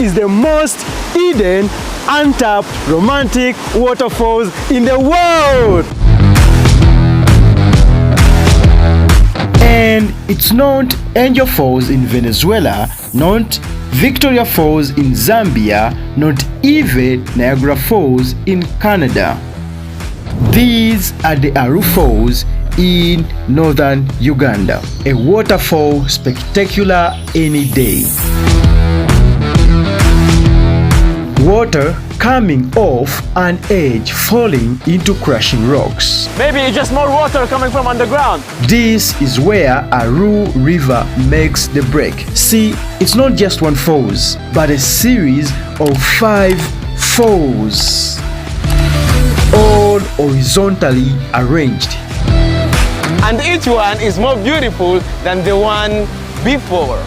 is the most hidden, untapped, romantic waterfalls in the world. And it's not Angel Falls in Venezuela, not Victoria Falls in Zambia, not even Niagara Falls in Canada. These are the Aru Falls in northern Uganda. A waterfall spectacular any day. Water coming off an edge, falling into crashing rocks. Maybe it's just more water coming from underground. This is where Aru River makes the break. See, it's not just one falls, but a series of 5 falls, all horizontally arranged. And each one is more beautiful than the one before.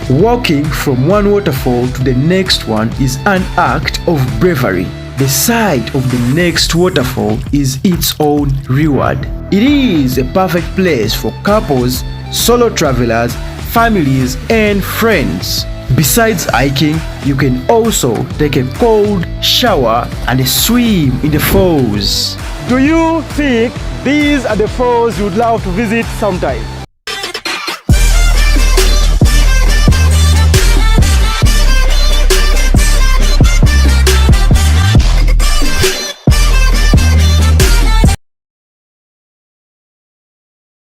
Walking from one waterfall to the next one is an act of bravery. The sight of the next waterfall is its own reward. It is a perfect place for couples, solo travelers, families, and friends. Besides hiking, you can also take a cold shower and swim in the falls. Do you think these are the falls you would love to visit sometime?